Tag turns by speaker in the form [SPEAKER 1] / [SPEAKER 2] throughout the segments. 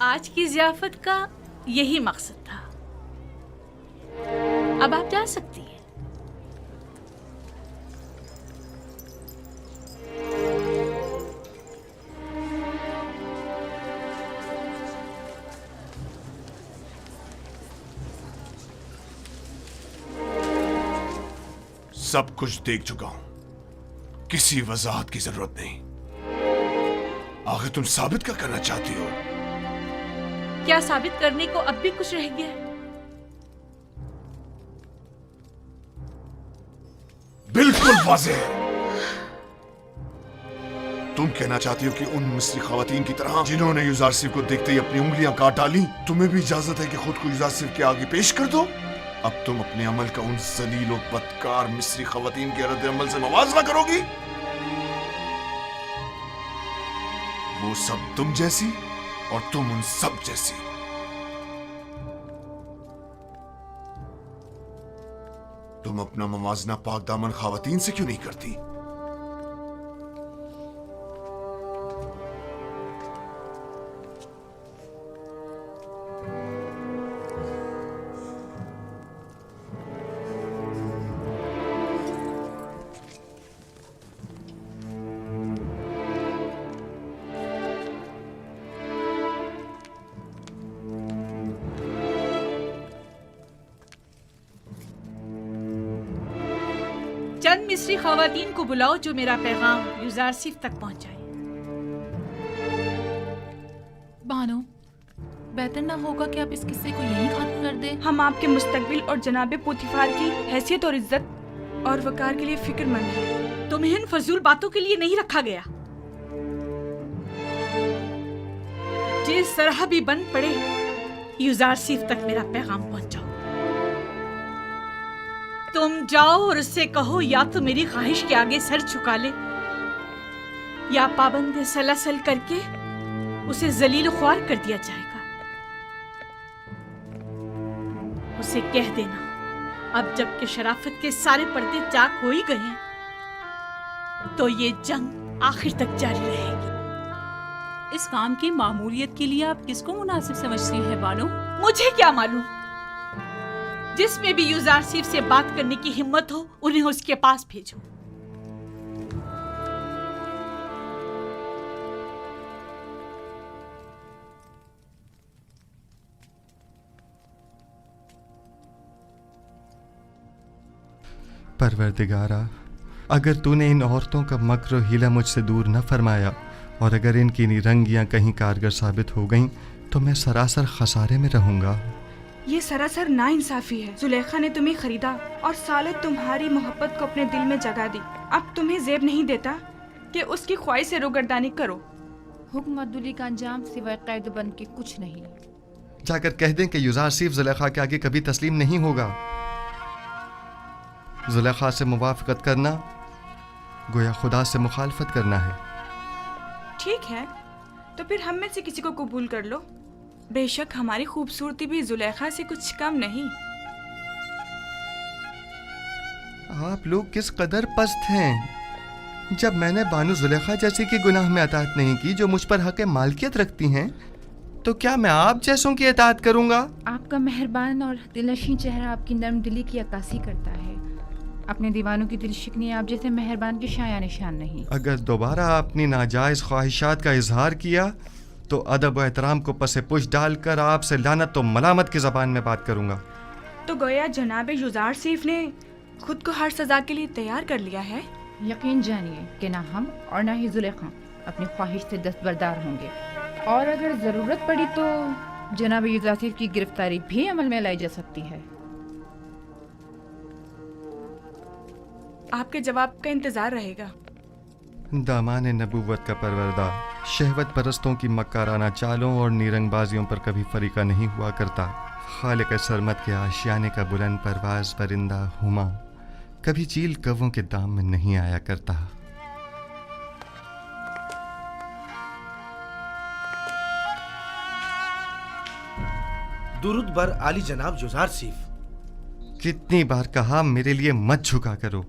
[SPEAKER 1] آج کی ضیافت کا یہی مقصد تھا. اب آپ جا سکتی ہیں.
[SPEAKER 2] سب کچھ دیکھ چکا ہوں. کسی وضاحت کی ضرورت نہیں. آخر تم ثابت کیا کرنا چاہتی ہو؟
[SPEAKER 1] کیا ثابت کرنے کو اب بھی کچھ رہ گیا ہے؟
[SPEAKER 2] بالکل واضح ہے. تم کہنا چاہتی ہو کہ ان مصری خواتین کی طرح جنہوں نے یوزارسیف کو دیکھتے ہی اپنی انگلیاں کاٹ ڈالی، تمہیں بھی اجازت ہے کہ خود کو یوزارسیف کے آگے پیش کر دو؟ اب تم اپنے عمل کا ان ذلیل و بدکار مصری خواتین کے رد عمل سے موازنہ کرو گی؟ وہ سب تم جیسی اور تم ان سب جیسی. تم اپنا موازنہ پاک دامن خواتین سے کیوں نہیں کرتی؟
[SPEAKER 1] چند مصری خواتین کو بلاؤ جو میرا پیغام یوزارسیف تک پہنچائے.
[SPEAKER 3] بانو، بہتر نہ ہوگا کہ آپ اس قصے کو یہیں ختم کر دیں؟
[SPEAKER 4] ہم آپ کے مستقبل اور جناب پوتیفار کی حیثیت اور عزت اور وقار کے لیے فکر مند ہیں.
[SPEAKER 1] تمہیں ان فضول باتوں کے لیے نہیں رکھا گیا. جس طرح بھی بند پڑے یوزارسیف تک میرا پیغام پہنچاؤ. تم جاؤ اور اس سے کہو یا تو میری خواہش کے آگے سر جھکا لے یا پابند سلاسل کر کے اسے ذلیل و خوار کر دیا جائے گا. اسے کہہ دینا اب جب کہ شرافت کے سارے پردے چاک ہو ہی گئے ہیں تو یہ جنگ آخر تک جاری رہے گی.
[SPEAKER 3] اس کام کی معمولیت کے لیے آپ کس کو مناسب سمجھتی ہیں بانو؟
[SPEAKER 1] مجھے کیا معلوم. جس میں بھی یوزارسیف سے بات کرنے کی ہمت ہو انہیں اس کے پاس بھیجو.
[SPEAKER 5] پروردگارا، اگر تو نے ان عورتوں کا مکر و حیلہ مجھ سے دور نہ فرمایا اور اگر ان کی نیرنگیاں کہیں کارگر ثابت ہو گئیں تو میں سراسر خسارے میں رہوں گا.
[SPEAKER 4] یہ سراسر ناانصافی ہے. زلیخا نے تمہیں خریدا اور سالوں تمہاری محبت کو اپنے دل میں جگا دی. اب تمہیں زیب نہیں دیتا کہ اس کی خواہش سے روگردانی کرو.
[SPEAKER 6] حکم عدولی کا انجام سوائے قید بند کے کچھ نہیں.
[SPEAKER 5] جا کر کہہ دیں کہ یوزارسیف زلیخا کے آگے کبھی تسلیم نہیں ہوگا. زلیخا سے موافقت کرنا گویا خدا سے مخالفت کرنا ہے.
[SPEAKER 4] ٹھیک ہے تو پھر ہم میں سے کسی کو قبول کر لو. بے شک ہماری خوبصورتی بھی زلیخا سے کچھ کم نہیں.
[SPEAKER 5] آپ لوگ کس قدر پست ہیں. جب میں نے بانو زلیخا جیسی کی گناہ میں اطاعت نہیں کی جو مجھ پر حق مالکیت رکھتی ہیں تو کیا میں آپ جیسوں کی اطاعت کروں گا؟
[SPEAKER 6] آپ کا مہربان اور دلنشین چہرہ آپ کی نرم دلی کی عکاسی کرتا ہے. اپنے دیوانوں کی دل شکنی آپ جیسے مہربان کی شایع نشان نہیں.
[SPEAKER 5] اگر دوبارہ اپنی ناجائز خواہشات کا اظہار کیا تو ادب و احترام کو پس پش ڈال کر آپ سے لعنت و ملامت کی زبان میں بات کروں گا.
[SPEAKER 4] تو گویا جناب یوزارسیف نے خود کو ہر سزا کے لیے تیار کر لیا ہے.
[SPEAKER 6] یقین جانیے کہ نہ ہم اور نہ ہی زلیخا اپنی خواہش سے دستبردار ہوں گے اور اگر ضرورت پڑی تو جناب یوزارسیف کی گرفتاری بھی عمل میں لائی جا سکتی ہے.
[SPEAKER 4] آپ کے جواب کا انتظار رہے گا.
[SPEAKER 5] دامان نبوت کا پروردہ شہوت پرستوں کی مکارانہ چالوں اور نیرنگ بازیوں پر کبھی فریقہ نہیں ہوا کرتا. خالق سرمت کے آشیانے کا بلند پرواز پرندہ ہما کبھی چیل کووں کے دام میں نہیں آیا کرتا.
[SPEAKER 7] درود بر عالی جناب یوزارسیف.
[SPEAKER 5] کتنی بار کہا میرے لیے مت جھکا کرو.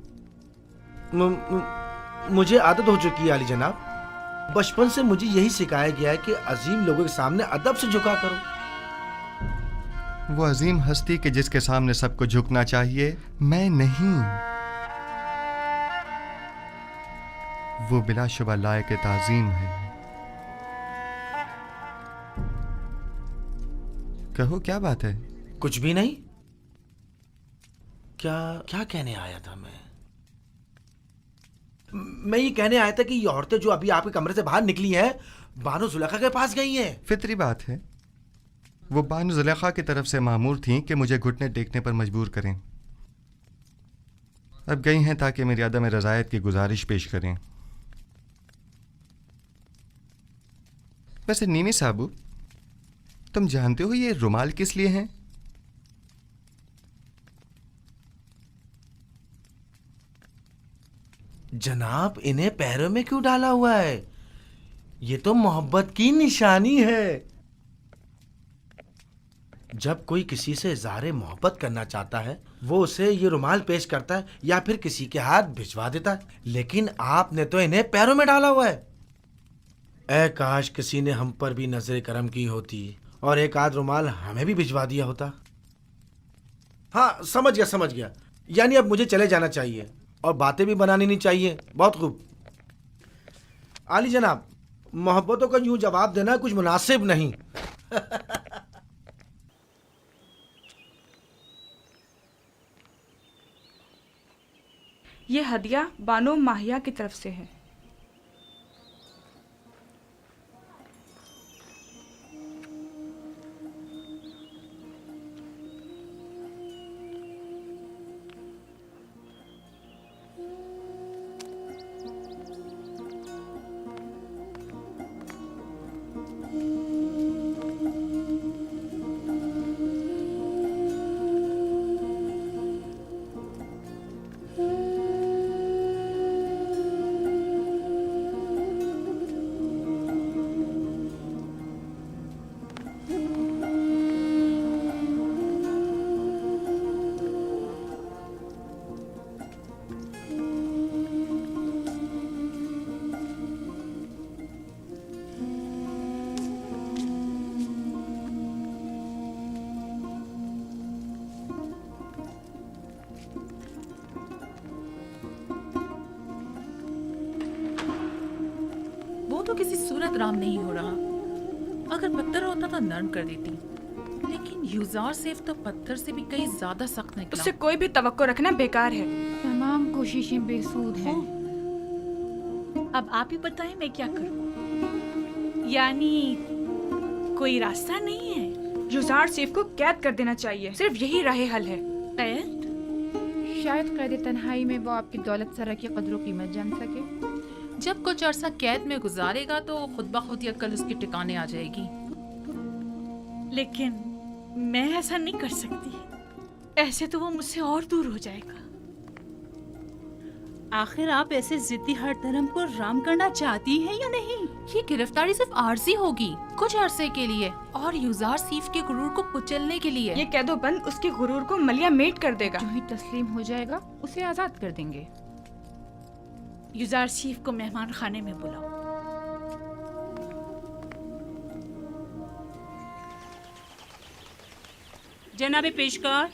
[SPEAKER 7] مجھے عادت ہو چکی ہے عالی جناب. बचपन से मुझे यही सिखाया गया है कि अजीम लोगों के सामने अदब से झुका करो।
[SPEAKER 5] वो अजीम हस्ती के जिसके सामने सबको झुकना चाहिए, मैं नहीं। वो बिलाशुबा लायक ताज़ीम है। कहो क्या बात है?
[SPEAKER 7] कुछ भी नहीं। क्या क्या कहने आया था मैं ये कहने आया था कि ये औरतें जो अभी आपके कमरे से बाहर निकली हैं, बानो जुलेखा के पास गई हैं।
[SPEAKER 5] फितरी बात है। वो बानो जुलेखा की तरफ से मामूर थीं कि मुझे घुटने टेकने पर मजबूर करें। अब गई हैं ताकि मेरी अदम रज़ायत की गुजारिश पेश करें। वैसे नीमी साबू, तुम जानते हो ये रुमाल किस लिए हैं?
[SPEAKER 7] जनाब, इन्हें पैरों में क्यों डाला हुआ है? ये तो मोहब्बत की निशानी है। जब कोई किसी से इज़हार मोहब्बत करना चाहता है, वो उसे ये रुमाल पेश करता है या फिर किसी के हाथ भिजवा देता है, लेकिन आपने तो इन्हें पैरों में डाला हुआ है। ऐ काश किसी ने हम पर भी नजर करम की होती और एक आध रुमाल हमें भी भिजवा दिया होता। हाँ, समझ गया। यानी अब मुझे चले जाना चाहिए और बातें भी बनानी नहीं चाहिए। बहुत खूब। आली जनाब, मोहब्बतों का यूं जवाब देना कुछ मुनासिब नहीं।
[SPEAKER 4] ये हदिया बानो माहिया की तरफ से है।
[SPEAKER 3] तो किसी सूरत राम नहीं हो रहा। अगर पत्थर होता तो नरम कर देती, लेकिन यूजार सेफ तो पत्थर से भी कहीं ज्यादा सख्त निकला।
[SPEAKER 4] उससे कोई भी तवक्को रखना बेकार है।
[SPEAKER 6] तमाम कोशिशें बेसूद हैं।
[SPEAKER 1] अब आप ही बताएं मैं क्या करूं? यानी कोई रास्ता नहीं है?
[SPEAKER 4] युजार सेफ को कैद कर देना चाहिए, सिर्फ यही राह हल है।
[SPEAKER 1] कैद?
[SPEAKER 6] शायद कैद तन्हाई में वो आपकी दौलत सरा की कदरों कीमत जान सके।
[SPEAKER 3] जब कुछ अरसा कैद में गुजारेगा तो खुद ब खुद अक्ल उसके ठिकाने आ जाएगी।
[SPEAKER 1] लेकिन मैं ऐसा नहीं कर सकती। ऐसे तो वो मुझसे और दूर हो जाएगा।
[SPEAKER 8] आखिर आप ऐसे जिद्दी हर धर्म को राम करना चाहती हैं या नहीं?
[SPEAKER 3] ये गिरफ्तारी सिर्फ आर्जी होगी, कुछ अरसे के लिए, और यूजार सीफ के गुरूर को कुचलने के लिए।
[SPEAKER 4] ये कैदोबंद उसके गुरूर को मलिया मेट कर देगा।
[SPEAKER 6] जो ही तस्लीम हो जाएगा उसे आजाद कर देंगे।
[SPEAKER 1] युजार सीफ को मेहमान खाने में बुलाओ।
[SPEAKER 8] जनाबे पेशकार,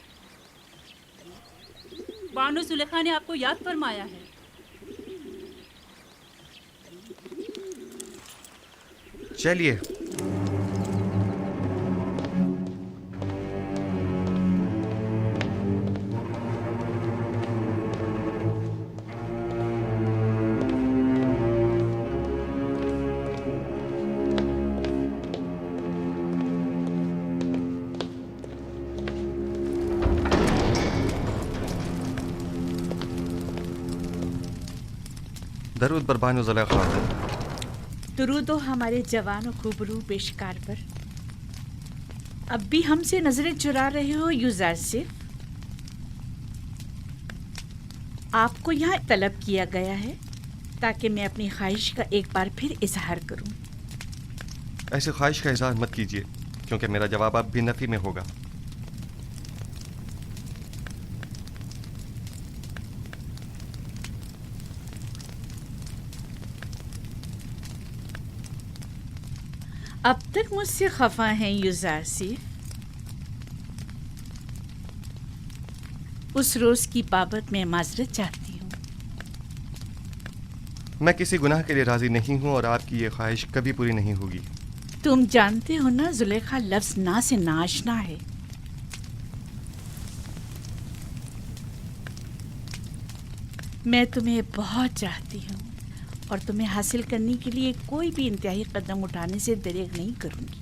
[SPEAKER 8] बानो जुलेखा ने आपको याद फरमाया है।
[SPEAKER 5] चलिए। दरूद बर बानो जुलेखा।
[SPEAKER 1] दुरूदो हमारे जवान और खूबरू पेशकार पर। अब भी हमसे नजरें चुरा रहे हो युजार सिफ? आपको यहाँ तलब किया गया है ताकि मैं अपनी ख्वाहिश का एक बार फिर इजहार करूं।
[SPEAKER 5] ऐसी ख्वाहिश का इजहार मत कीजिए, क्योंकि मेरा जवाब अब भी नफी में होगा।
[SPEAKER 1] अब तक मुझसे खफा हैं युजारसिफ? उस रोज की बाबत मैं माजरत चाहती हूँ।
[SPEAKER 5] मैं किसी गुनाह के लिए राजी नहीं हूँ और आपकी ये ख्वाहिश कभी पूरी नहीं होगी।
[SPEAKER 1] तुम जानते हो ना, जुलेखा लफ्ज ना से नाशना है। मैं तुम्हें बहुत चाहती हूँ और तुम्हें हासिल करने के लिए कोई भी इंतहाई कदम उठाने से दरेग नहीं करूँगी।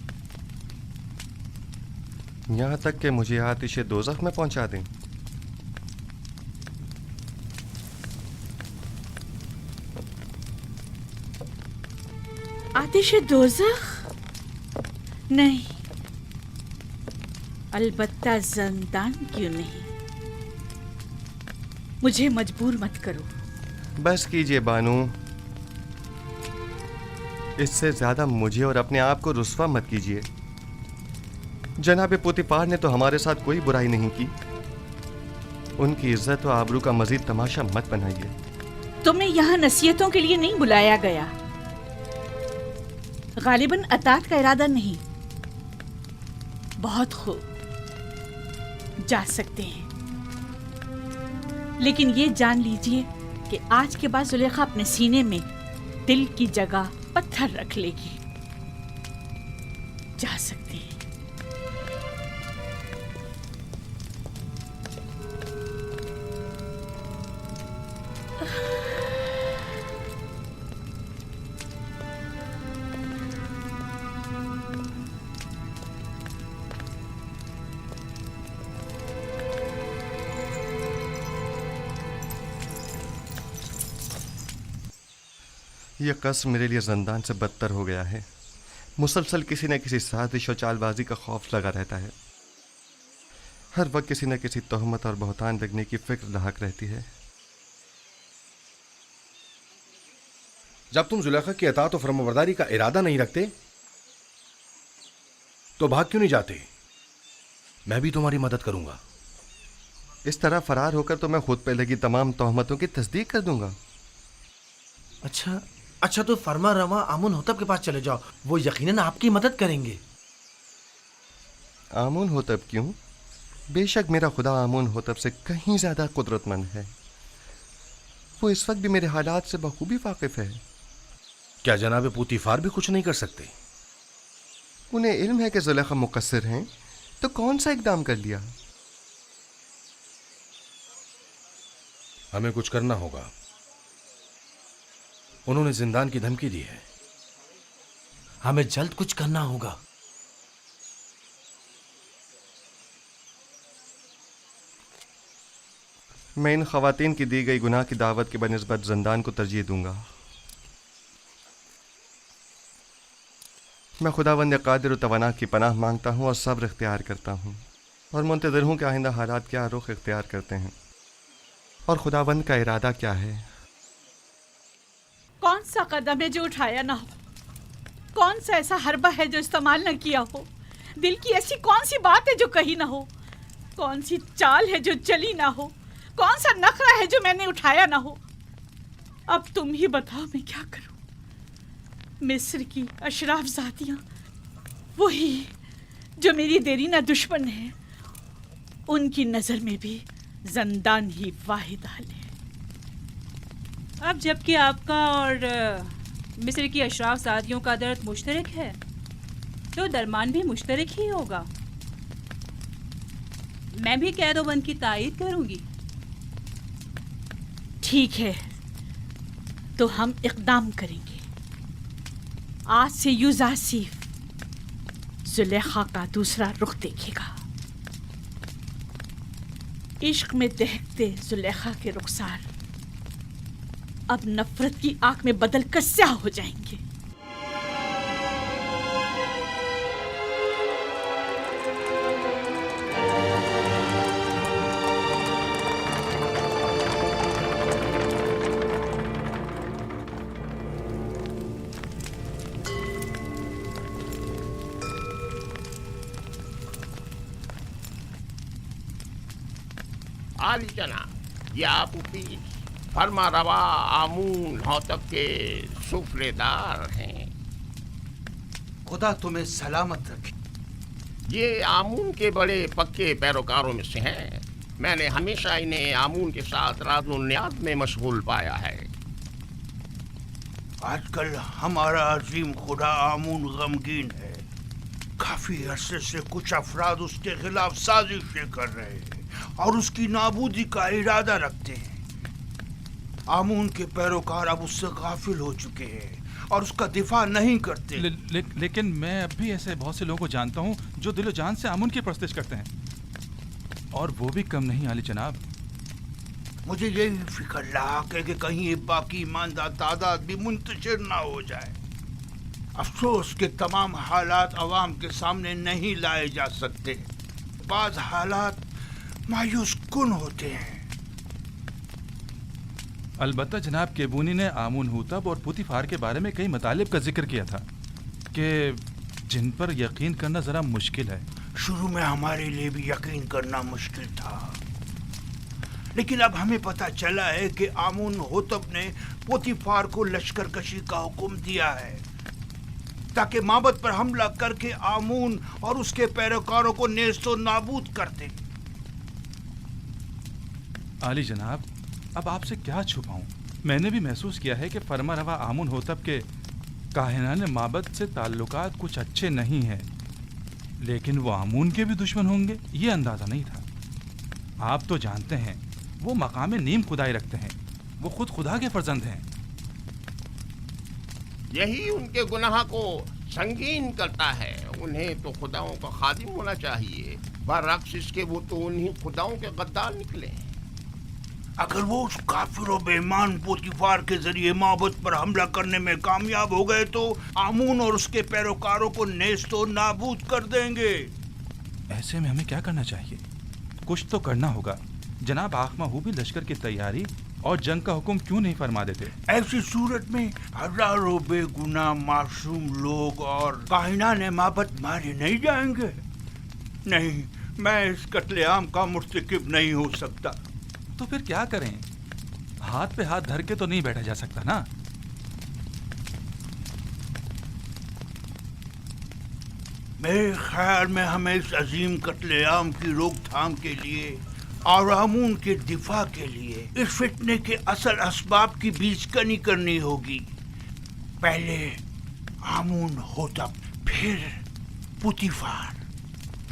[SPEAKER 5] यहाँ तक कि मुझे आतिश दोज़ख में पहुँचा दें।
[SPEAKER 1] आतिश दोज़ख? नहीं, अलबत्ता ज़ंदान क्यों नहीं। मुझे मजबूर मत करो।
[SPEAKER 5] बस कीजिए बानू, इससे ज्यादा मुझे और अपने आप को रुस्वा मत कीजिए। जनाब पोतीफार ने तो हमारे साथ कोई बुराई नहीं की। उनकी इज्जत और आबरू का मजीद तमाशा मत बनाइए।
[SPEAKER 1] तुम्हें यहाँ नसीहतों के लिए नहीं बुलाया गया। गालिबन अतात का इरादा नहीं। बहुत खूब, जा सकते हैं, लेकिन ये जान लीजिए कि आज के बाद जुलेखा अपने सीने में दिल की जगह पत्थर रख लेगी। जा सकते हैं।
[SPEAKER 5] यह कसम मेरे लिए ज़ंदान से बदतर हो गया है। मुसलसल किसी न किसी साजिश और चालबाजी का खौफ लगा रहता है। हर वक्त किसी न किसी तोहमत और बहतान लगने की फिक्र लाहक रहती है।
[SPEAKER 9] जब तुम जुलेखा की अतात और फरमाबरदारी का इरादा नहीं रखते तो भाग क्यों नहीं जाते? मैं भी तुम्हारी मदद करूंगा।
[SPEAKER 5] इस तरह फरार होकर तो मैं खुद पे लगी तमाम तोहमतों की तस्दीक कर दूंगा।
[SPEAKER 7] अच्छा तो फरमा रवा आमुन होतब के पास चले जाओ, वो यकीनन आपकी मदद करेंगे।
[SPEAKER 5] आमुन होतब क्यों? बेशक मेरा खुदा आमुन होतब से कहीं ज्यादा कुदरतमंद है। वो इस वक्त भी मेरे हालात से बखूबी वाकिफ है।
[SPEAKER 9] क्या जनाब पोतीफार भी कुछ नहीं कर सकते?
[SPEAKER 5] उन्हें इल्म है कि जुलेखा मुकस्सिर हैं, तो कौन सा इकदाम कर लिया?
[SPEAKER 9] हमें कुछ करना होगा। उन्होंने जिंदान की धमकी दी है।
[SPEAKER 7] हमें जल्द कुछ करना होगा।
[SPEAKER 5] मैं इन खवातीन की दी गई गुनाह की दावत के बनिस्बत जिंदान को तरजीह दूंगा। मैं खुदावंद कादिर व तवाना की पनाह मांगता हूँ और सब्र इख्तियार करता हूँ और मुंतज़िर हूँ कि आइंदा हालात क्या रुख इख्तियार करते हैं और खुदावंद का इरादा क्या है।
[SPEAKER 1] कौन सा कदम है जो उठाया ना हो? कौन सा ऐसा हरबा है जो इस्तेमाल न किया हो? दिल की ऐसी कौन सी बात है जो कही ना हो? कौन सी चाल है जो चली ना हो? कौन सा नखरा है जो मैंने उठाया ना हो? अब तुम ही बताओ मैं क्या करूं? मिस्र की अशराफ ज़ातियां, वही जो मेरी देरीना दुश्मन है, उनकी नज़र में भी ज़ंदान ही वाहिद हल है।
[SPEAKER 8] अब जबकि आपका और मिस्र की अशराफ ज़ातियों का दर्द मुश्तरक है, तो दरमान भी मुश्तरक ही होगा। मैं भी कैदोबंद की तायीद करूंगी।
[SPEAKER 1] ठीक है, तो हम इक़दाम करेंगे। आज से युज़ासिफ जुलेखा का दूसरा रुख देखेगा। इश्क में दहकते जुलेखा के रुखसार अब नफरत की आग में बदल कर स्याह हो जाएंगे।
[SPEAKER 10] आली जनाब, ये आप फरमा रवा आमून होतब के सुफरेदार हैं।
[SPEAKER 11] खुदा तुम्हें सलामत रखे।
[SPEAKER 10] ये आमून के बड़े पक्के पैरोकारों में से हैं। मैंने हमेशा इन्हें आमून के साथ राज़-ओ-नियाज़ में मशगूल पाया है।
[SPEAKER 11] आजकल हमारा अजीम खुदा आमून गमगीन है। काफी अरसे से कुछ अफराद उसके खिलाफ साजिशें कर रहे हैं और उसकी नाबूदी का इरादा रखते हैं। आमून के पैरोकार अब उससे गाफिल हो चुके हैं और उसका दिफा नहीं करते।
[SPEAKER 12] लेकिन मैं अब भी ऐसे बहुत से लोगों को जानता हूँ जो दिलो जान से आमून की परस्तिश करते हैं, और वो भी कम नहीं आली जनाब।
[SPEAKER 11] मुझे यही फिक्र लाक है कि कहीं ये बाकी ईमानदार तादाद भी मुंतशिर ना हो जाए। अफसोस के तमाम हालात अवाम के सामने नहीं लाए जा सकते। बाज हालात मायूस कुन होते हैं।
[SPEAKER 12] अलबत्ता जनाब केबूनी ने आमून हुतब और पुतीफार के बारे में कई मतालिब का जिक्र किया था कि जिन पर यकीन करना ज़रा मुश्किल है।
[SPEAKER 11] शुरू में हमारे लिए भी यकीन करना मुश्किल था, लेकिन अब हमें पता चला है कि आमून होतब ने पोतीफार को लश्कर कशी का हुक्म दिया है ताकि माबद पर हमला करके आमून और उसके पैरोकारों को नेस्तो नाबूद कर दे।
[SPEAKER 12] आली जनाब, अब आपसे क्या छुपाऊं? मैंने भी महसूस किया है कि फरमा रवा आमून होतब के काहिनाने माबद से ताल्लुकात कुछ अच्छे नहीं हैं, लेकिन वो आमून के भी दुश्मन होंगे ये अंदाज़ा नहीं था। आप तो जानते हैं वो मकाम नीम खुदाई रखते हैं, वो खुद खुदा के फर्जंद हैं।
[SPEAKER 10] यही उनके गुनाह को संगीन करता है। उन्हें तो खुदाओं का खादिम होना चाहिए, बरअक्स इसके वो तो उन्हीं खुदाओं के गद्दार निकले।
[SPEAKER 11] अगर वो उस काफिर और बेईमान पोतीफार के जरिए माबद पर हमला करने में कामयाब हो गए तो आमून और उसके पैरोकारों को नेस्तो नाबूद कर देंगे।
[SPEAKER 12] ऐसे में हमें क्या करना चाहिए? कुछ तो करना होगा। जनाब आखमाहू भी लश्कर की तैयारी और जंग का हुक्म क्यों नहीं फरमा देते?
[SPEAKER 11] ऐसी सूरत में हजारों बेगुनाह मासूम लोग और काहिनाने माबद मारे नहीं जाएंगे। नहीं, मैं इस कत्लेआम का मुर्तकिब नहीं हो सकता।
[SPEAKER 12] तो फिर क्या करें? हाथ पे हाथ धर के तो नहीं बैठा जा सकता ना।
[SPEAKER 11] मेरे ख्याल में हमें इस अजीम कत्लेआम की रोकथाम के लिए और आमून के दिफा के लिए इस फितने के असल असबाब की बीजकनी करनी होगी। पहले आमून होतब, फिर पुतीफार।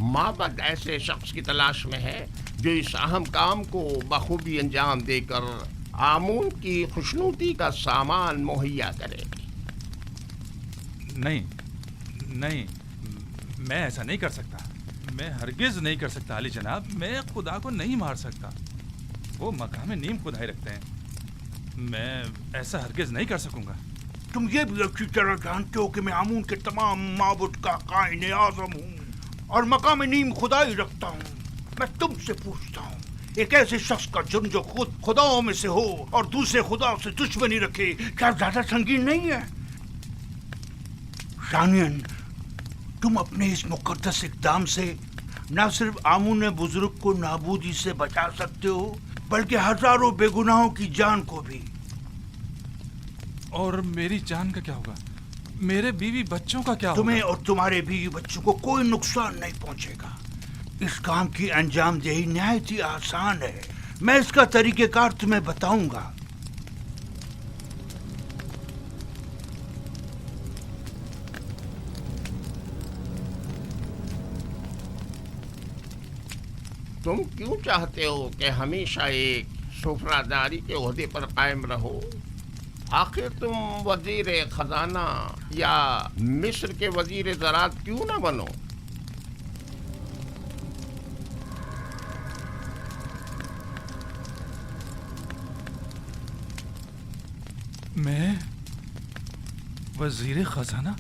[SPEAKER 10] माबद ऐसे शख्स की तलाश में है जो इस अहम काम को बखूबी अंजाम देकर आमून की खुशनुदी का सामान मुहैया करे।
[SPEAKER 12] नहीं नहीं, मैं ऐसा नहीं कर सकता। मैं हरगिज नहीं कर सकता अली जनाब। मैं खुदा को नहीं मार सकता। वो मकाम नीम खुदाई रखते हैं। मैं ऐसा हरगिज नहीं कर सकूंगा।
[SPEAKER 11] तुम ये भी अच्छी तरह जानते हो कि मैं आमून के तमाम माबुद का कायने आज़म हूँ और मकाम नीम खुदाई रखता हूँ। मैं तुमसे पूछता हूँ, एक ऐसे शख्स का जुर्म जो खुद खुदाओं में से हो और दूसरे खुदाओं से दुश्मनी रखे, क्या ज्यादा संगीन नहीं है? शानियन, तुम अपने इस मुकद्दस इक़दाम से न सिर्फ आमून बुजुर्ग को नाबूदी से बचा सकते हो, बल्कि हजारों बेगुनाहों की जान को भी।
[SPEAKER 12] और मेरी जान का क्या होगा? मेरे बीवी बच्चों का क्या
[SPEAKER 11] तुम्हें
[SPEAKER 12] होगा?
[SPEAKER 11] और तुम्हारे बीवी बच्चों को कोई नुकसान नहीं पहुंचेगा। इस काम की अंजामदेही निहायत ही आसान है। मैं इसका तरीक़ेकार तुम्हें बताऊंगा।
[SPEAKER 10] तुम क्यों चाहते हो कि हमेशा एक सुफरादारी के ओहदे पर कायम रहो? आखिर तुम वजीर खजाना या मिस्र के वजीर ज़राअत क्यों ना बनो?
[SPEAKER 12] मैं वजीर खजाना,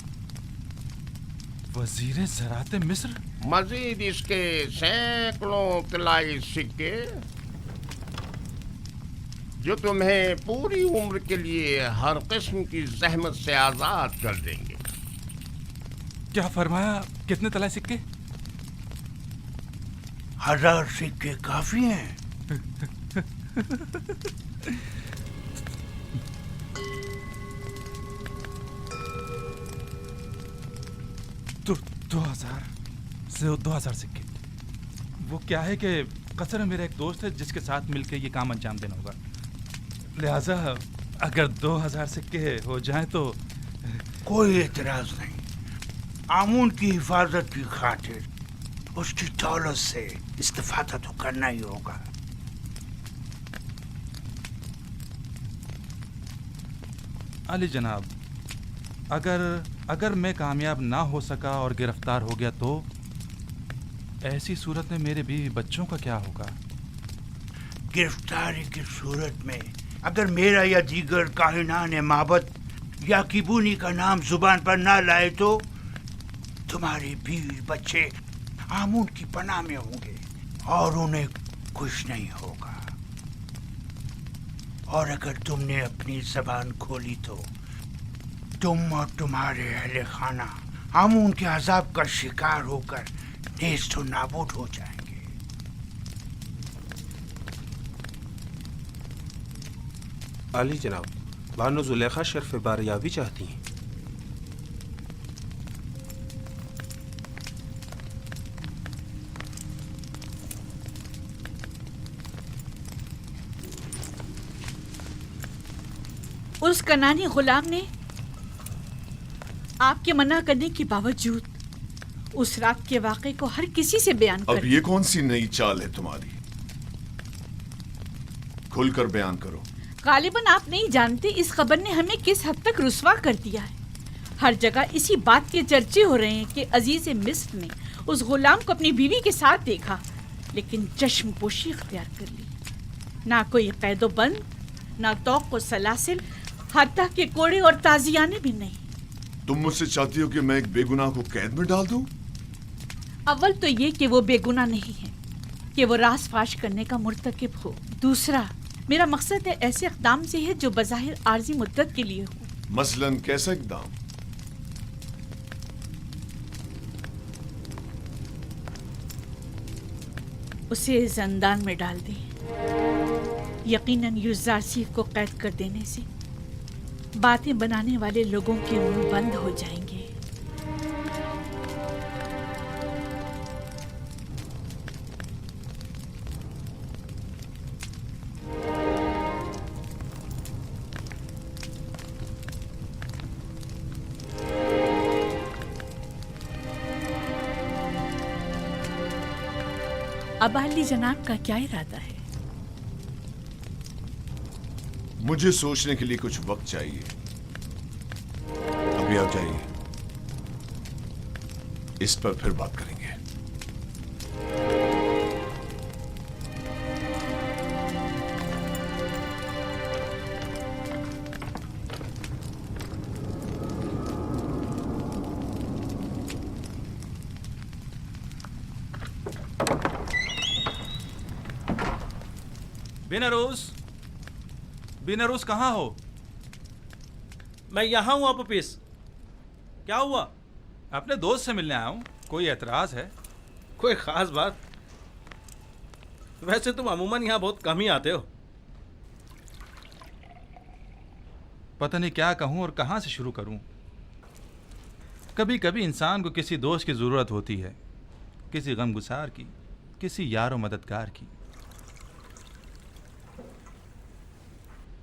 [SPEAKER 12] वजीर ज़राअत मिस्र?
[SPEAKER 10] मजीद इसके सैकड़ों तिलाई सिक्के जो तुम्हें पूरी उम्र के लिए हर किस्म की जहमत से आजाद कर देंगे।
[SPEAKER 12] क्या फरमाया? कितने तलाए सिक्के?
[SPEAKER 11] 1000 सिक्के काफी हैं।
[SPEAKER 12] 2000 सिक्के। वो क्या है कि कसर मेरा एक दोस्त है जिसके साथ मिलकर ये काम अंजाम देना होगा, लिहाजा अगर 2000 सिक्के हो जाए तो।
[SPEAKER 11] कोई एतराज नहीं। आमून की हिफाजत की खातिर उसकी दौलत से इस्तेफादा तो करना ही होगा।
[SPEAKER 12] अली जनाब, अगर मैं कामयाब ना हो सका और गिरफ्तार हो गया तो ऐसी सूरत में मेरे बीवी बच्चों का क्या होगा?
[SPEAKER 11] गिरफ्तारी की सूरत में अगर मेरा या दीगर काहिनान माबद या किबूनी का नाम जुबान पर ना लाए तो तुम्हारे बीवी बच्चे आमून की पनाह में होंगे और उन्हें कुछ नहीं होगा। और अगर तुमने अपनी जबान खोली तो तुम और तुम्हारे अहले खाना आमून के अजाब का शिकार होकर नेस्त व नाबूद हो जाएंगे।
[SPEAKER 13] अली जनाब, बानो जुलेखा शर्फ बारियाबी चाहती हैं।
[SPEAKER 1] उस कनानी गुलाम ने आपके मना करने के बावजूद उस रात के वाक़े को हर किसी से बयान कर।
[SPEAKER 2] अब ये कौन सी नई चाल है तुम्हारी? खुलकर बयान करो।
[SPEAKER 1] गालिबन आप नहीं जानते इस खबर ने हमें किस हद तक रुस्वा कर दिया है। हर जगह इसी बात के चर्चे हो रहे हैं कि अजीज मिस्र ने उस गुलाम को अपनी बीवी के साथ देखा, लेकिन चश्मपोशी इख्तियार कर ली। ना कोई कैदो बंद, ना तौक व सलासिल, हत्ता के कोड़े और ताजियाने भी नहीं।
[SPEAKER 2] तुम मुझसे चाहती हो कि मैं एक बेगुनाह को कैद में डाल दूं?
[SPEAKER 1] अव्वल तो ये कि वो बेगुनाह नहीं है, कि वो राज फाश करने का मुर्तकिब हो। दूसरा, मेरा मकसद है ऐसे इक़दाम से है जो बज़ाहिर आर्जी मुद्दत के लिए हो।
[SPEAKER 2] मसलन कैसा इक़दाम?
[SPEAKER 1] उसे ज़ंदान में डाल दें। यकीनन यूज़ारसीफ को कैद कर देने से बातें बनाने वाले लोगों के मुंह बंद हो जाएंगे। अब अली जनाब का क्या इरादा है?
[SPEAKER 2] मुझे सोचने के लिए कुछ वक्त चाहिए। अभी आप जाइए, इस पर फिर बात करेंगे।
[SPEAKER 12] बिनरोज कहाँ हो?
[SPEAKER 14] मैं यहाँ हूँ आपस। क्या हुआ?
[SPEAKER 12] अपने दोस्त से मिलने आया हूँ। कोई एतराज है?
[SPEAKER 14] कोई खास बात? वैसे तुम अमूमन यहाँ बहुत कम ही आते हो।
[SPEAKER 12] पता नहीं क्या कहूँ और कहाँ से शुरू करूँ। कभी कभी इंसान को किसी दोस्त की ज़रूरत होती है, किसी गमगुसार की, किसी यार व मददगार की।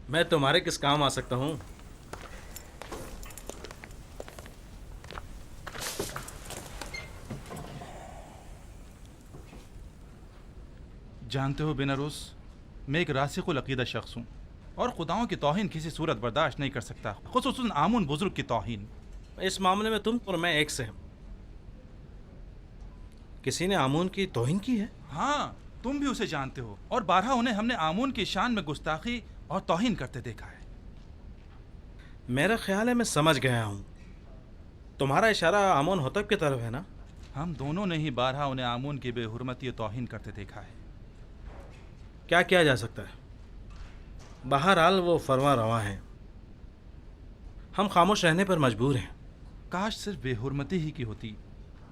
[SPEAKER 14] मैं तुम्हारे किस काम आ सकता हूँ?
[SPEAKER 12] जानते हो बिनरोज, मैं एक रासिकुल अकीदा शख्स हूँ और खुदाओं की तौहीन किसी सूरत बर्दाश्त नहीं कर सकता, खुसूसन आमुन बुजुर्ग की तौहीन।
[SPEAKER 14] इस मामले में तुम और मैं एक से हैं। किसी ने आमून की तौहीन की है?
[SPEAKER 12] हाँ, तुम भी उसे जानते हो और बारहा उन्हें हमने आमून की शान में गुस्ताखी और तौहीन करते देखा है।
[SPEAKER 14] मेरा ख्याल है मैं समझ गया हूँ। तुम्हारा इशारा आमून होतब की तरफ है ना?
[SPEAKER 12] हम दोनों ने ही बारहा उन्हें आमून की बेहुरमती और तौहीन करते देखा है।
[SPEAKER 14] क्या किया जा सकता है? बहरहाल वो फरमा रवा हैं, हम खामोश रहने पर मजबूर हैं।
[SPEAKER 12] काश सिर्फ बेहुरमती ही की होती,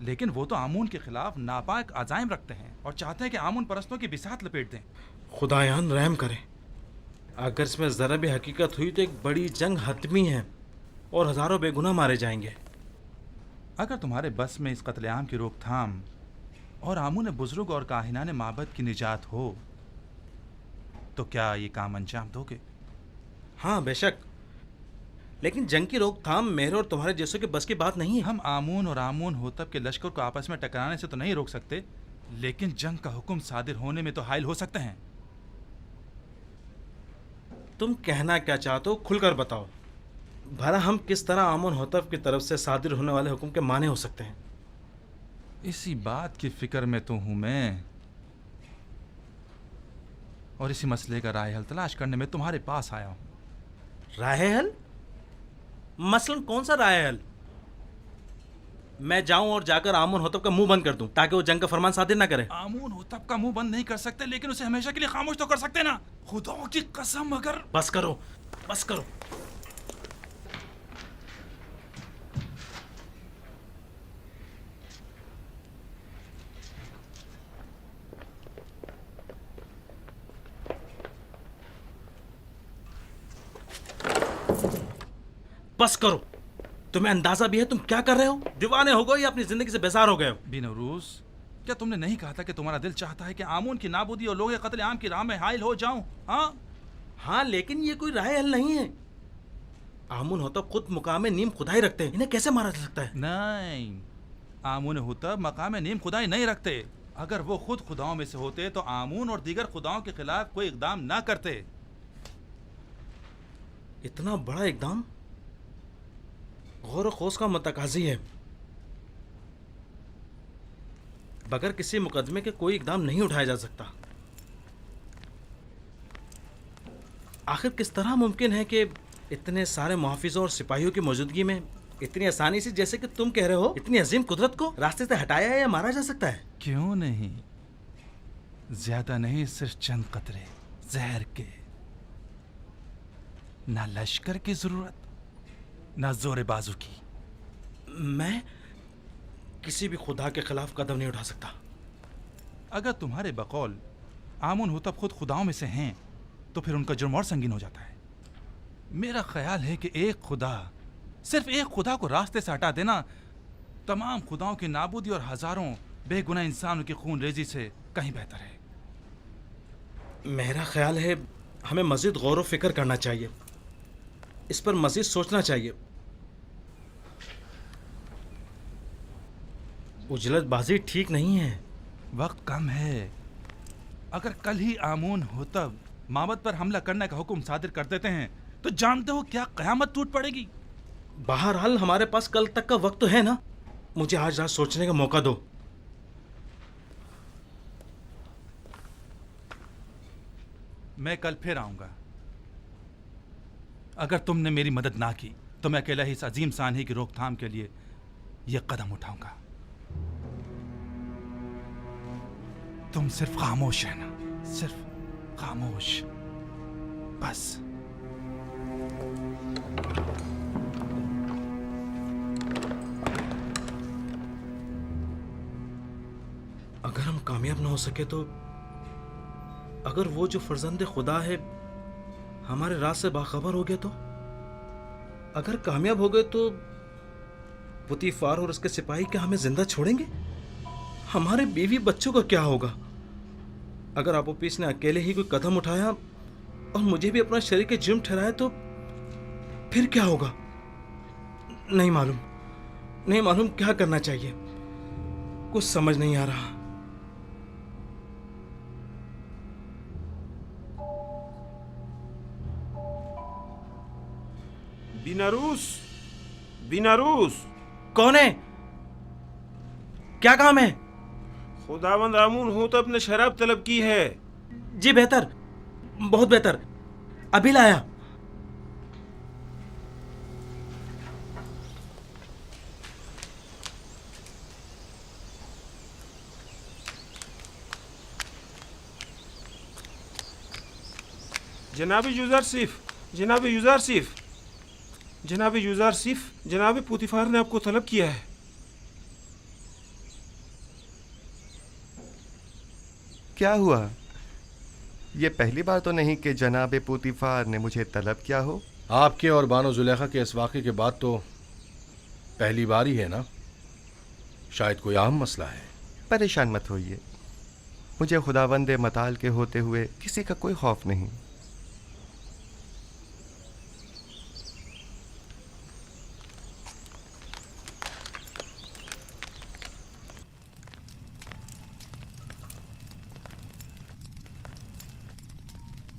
[SPEAKER 12] लेकिन वो तो आमून के खिलाफ नापाक अज़ाइम रखते हैं और चाहते हैं कि आमून परस्तों की बिसात लपेट दें।
[SPEAKER 14] खुदायान रहम करें। अगर इसमें ज़रा भी हकीकत हुई तो एक बड़ी जंग हतमी है और हज़ारों बेगुनाह मारे जाएंगे।
[SPEAKER 12] अगर तुम्हारे बस में इस कत्लेआम की रोकथाम और आमून बुजुर्ग और काहिनान माबद की निजात हो तो क्या ये काम अंजाम दोगे?
[SPEAKER 14] हाँ बेशक, लेकिन जंग की रोकथाम मेरे और तुम्हारे जैसों के बस की बात नहीं है।
[SPEAKER 12] हम आमून और आमून होतब के लश्कर को आपस में टकराने से तो नहीं रोक सकते, लेकिन जंग का हुक्म सादिर होने में तो हायल हो सकते हैं।
[SPEAKER 14] तुम कहना क्या चाहते हो खुलकर बताओ। भला हम किस तरह आमून होतब की तरफ से सादिर होने वाले हुक्म के माने हो सकते हैं?
[SPEAKER 12] इसी बात की फिक्र में तो हूं मैं, और इसी मसले का राय हल तलाश करने में तुम्हारे पास आया हूं।
[SPEAKER 14] राय हल? मसलन कौन सा राय हल? मैं जाऊं और जाकर आमून होतब का मुंह बंद कर दूं ताकि वो जंग का फरमान सादिर ना करे?
[SPEAKER 12] आमून होतब का मुंह बंद नहीं कर सकते, लेकिन उसे हमेशा के लिए खामोश तो कर सकते ना। खुदा की कसम, अगर
[SPEAKER 14] बस करो, बस करो। बस करो। तुम्हें अंदाजा भी है तुम क्या कर रहे हो? दीवाने हो गए या अपनी जिंदगी से बेजार हो गए हो?
[SPEAKER 12] बिनौरूस, क्या तुमने नहीं कहा था कि तुम्हारा दिल चाहता है कि आमून की नाबूदी और लोग कत्ल आम की राह में हायल हो जाऊं? हाँ
[SPEAKER 14] हाँ, लेकिन ये कोई राय हल नहीं है। आमून होतब खुद मुकाम नीम खुदाई रखते हैं, इन्हें कैसे मारा जा सकता है?
[SPEAKER 12] नहीं, आमून होतब मकाम नीम खुदाई नहीं रखते। अगर वो खुद खुदाओं में से होते तो आमून और दीगर खुदाओं के खिलाफ कोई इकदाम ना करते।
[SPEAKER 14] इतना बड़ा इकदाम गौर खोज का मतकाजी है। बगैर किसी मुकदमे के कोई इकदाम नहीं उठाया जा सकता। आखिर किस तरह मुमकिन है कि इतने सारे मुहाफिजों और सिपाहियों की मौजूदगी में इतनी आसानी से, जैसे कि तुम कह रहे हो, इतनी अजीम कुदरत को रास्ते से हटाया या मारा जा सकता है?
[SPEAKER 12] क्यों नहीं, ज्यादा नहीं, सिर्फ चंद कतरे जहर के। ना लश्कर की जरूरत, ना जोर बाजू की।
[SPEAKER 14] मैं किसी भी खुदा के खिलाफ कदम नहीं उठा सकता।
[SPEAKER 12] अगर तुम्हारे बकौल आमून होतब खुद खुदाओं में से हैं तो फिर उनका जुर्म और संगीन हो जाता है। मेरा ख्याल है कि एक खुदा, सिर्फ एक खुदा को रास्ते से हटा देना तमाम खुदाओं की नाबूदी और हजारों बेगुनाह इंसानों की खून रेजी से कहीं बेहतर है।
[SPEAKER 14] मेरा ख्याल है हमें मजीद गौर व फिक्र करना चाहिए, इस पर मजीद सोचना चाहिए। उजलतबाजी ठीक नहीं है।
[SPEAKER 12] वक्त कम है। अगर कल ही आमून होतब माबद पर हमला करने का हुक्म सादिर कर देते हैं तो जानते हो क्या कयामत टूट पड़ेगी।
[SPEAKER 14] बहरहाल हमारे पास कल तक का वक्त तो है ना। मुझे आज रात सोचने का मौका दो।
[SPEAKER 12] मैं कल फिर आऊंगा। अगर तुमने मेरी मदद ना की तो मैं अकेला ही इस अजीम सानही की रोकथाम के लिए यह कदम उठाऊंगा। तुम सिर्फ खामोश रहना, सिर्फ खामोश, बस।
[SPEAKER 14] अगर हम कामयाब ना हो सके तो, अगर वो जो फर्जंद खुदा है हमारे राज से बाखबर हो गया तो, अगर कामयाब हो गए तो पुतीफार और उसके सिपाही क्या हमें जिंदा छोड़ेंगे? हमारे बीवी बच्चों का क्या होगा? अगर आपोपीस ने अकेले ही कोई कदम उठाया और मुझे भी अपना शरीक जुर्म ठहराया तो फिर क्या होगा? नहीं मालूम क्या करना चाहिए। कुछ समझ नहीं आ रहा।
[SPEAKER 13] बिनारूस
[SPEAKER 14] कौन है? क्या काम है?
[SPEAKER 13] खुदावंद आमून होतब ने शराब तलब की है।
[SPEAKER 14] जी बेहतर, बहुत बेहतर, अभी लाया।
[SPEAKER 13] जनाब यूजारसिफ, जनाब पुतीफार ने आपको तलब किया है।
[SPEAKER 5] क्या हुआ? ये पहली बार तो नहीं कि जनाब पुतीफार ने मुझे तलब किया हो।
[SPEAKER 9] आपके और बानो जुलेखा के इस वाक़े के बाद तो पहली बार ही है ना? शायद कोई आम मसला है।
[SPEAKER 5] परेशान मत होइए, मुझे खुदावंद मताल के होते हुए किसी का कोई खौफ नहीं।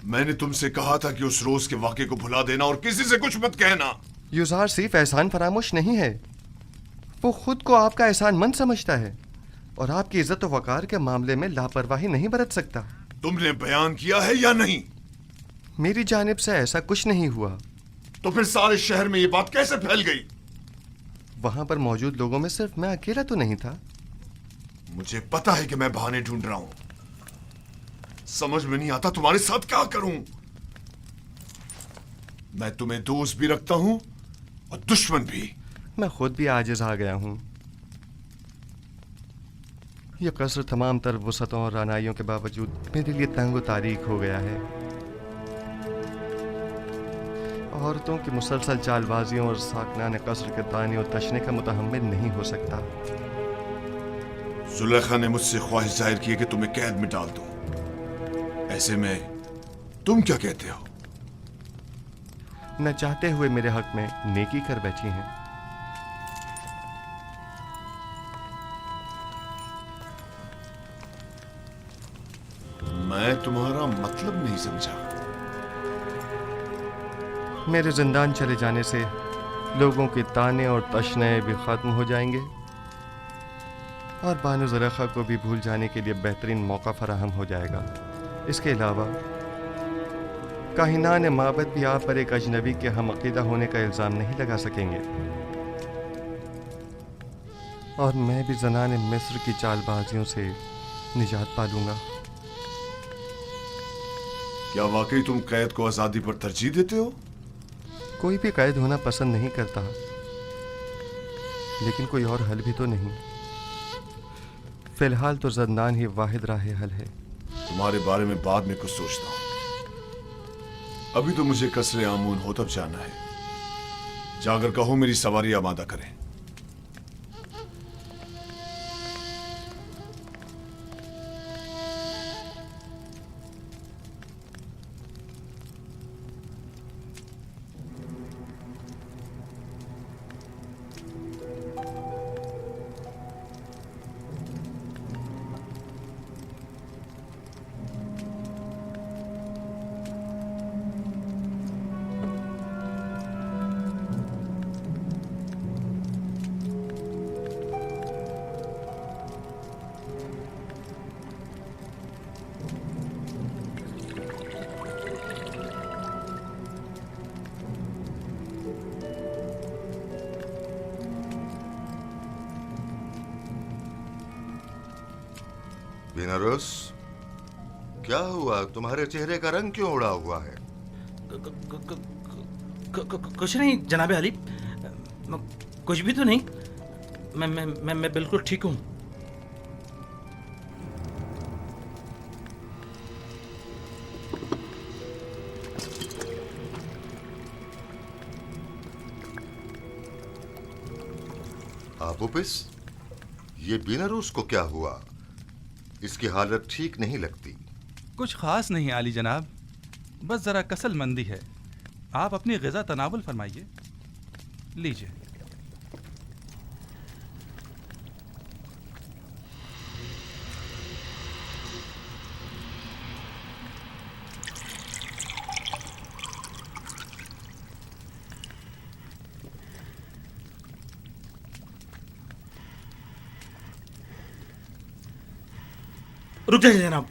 [SPEAKER 2] मैंने तुमसे कहा था कि उस रोज के वाक़े को भुला देना और किसी से कुछ मत कहना।
[SPEAKER 5] युजार सिर्फ एहसान फरामोश नहीं है, वो खुद को आपका एहसान मंद समझता है और आपकी इज्जत और वकार के मामले में लापरवाही नहीं बरत सकता।
[SPEAKER 2] तुमने बयान किया है या नहीं?
[SPEAKER 5] मेरी जानिब से ऐसा कुछ नहीं हुआ।
[SPEAKER 2] तो फिर सारे शहर में ये बात कैसे फैल गई?
[SPEAKER 5] वहां पर मौजूद लोगों में सिर्फ मैं अकेला तो नहीं था।
[SPEAKER 2] मुझे पता है कि मैं बहाने ढूंढ रहा हूं, समझ में नहीं आता तुम्हारे साथ क्या करूं। मैं तुम्हें दोस्त भी रखता हूं और दुश्मन भी।
[SPEAKER 5] मैं खुद भी आजिज आ गया हूं। यह कसर तमाम तर वसतों और रानाइयों के बावजूद मेरे लिए तंग तारीख हो गया है। औरतों की मुसलसल चालबाजियों और साकनान कसर के ताने और तशने का मुतहम्मिल नहीं हो सकता।
[SPEAKER 2] जुलेखा ने मुझसे ख्वाहिश जाहिर की कि तुम्हें कैद में डाल दूं। ऐसे में तुम क्या कहते हो?
[SPEAKER 5] न चाहते हुए मेरे हक में नेकी कर बैठी हैं।
[SPEAKER 2] मैं तुम्हारा मतलब नहीं समझा।
[SPEAKER 5] मेरे जिंदान चले जाने से लोगों के ताने और तशने भी खत्म हो जाएंगे और बानो ज़ुलेखा को भी भूल जाने के लिए बेहतरीन मौका फराहम हो जाएगा। इसके अलावा काहिनान माबद भी आप पर एक अजनबी के हम अकीदा होने का इल्ज़ाम नहीं लगा सकेंगे और मैं भी ज़नाने मिस्र की चालबाजियों से निजात पालूंगा।
[SPEAKER 2] क्या वाकई तुम कैद को आज़ादी पर तरजीह देते हो?
[SPEAKER 5] कोई भी कैद होना पसंद नहीं करता, लेकिन कोई और हल भी तो नहीं। फिलहाल तो ज़ंदान ही वाहिद राह हल है।
[SPEAKER 2] तुम्हारे बारे में बाद में कुछ सोचता हूं, अभी तो मुझे कसरे आमून हो तब जाना है। जाकर कहो मेरी सवारी आमादा करें।
[SPEAKER 15] बिनारस, क्या हुआ? तुम्हारे चेहरे का रंग क्यों उड़ा हुआ है?
[SPEAKER 14] कुछ नहीं जनाबे अली, कुछ भी तो नहीं। मैं बिल्कुल ठीक हूँ।
[SPEAKER 15] आबुपिस, ये बिनारस को क्या हुआ? इसकी हालत ठीक नहीं लगती।
[SPEAKER 12] कुछ खास नहीं आली जनाब, बस जरा कसल मंदी है। आप अपनी ग़िज़ा तनावुल फरमाइए। लीजिए।
[SPEAKER 14] रुक जाइए जनाब,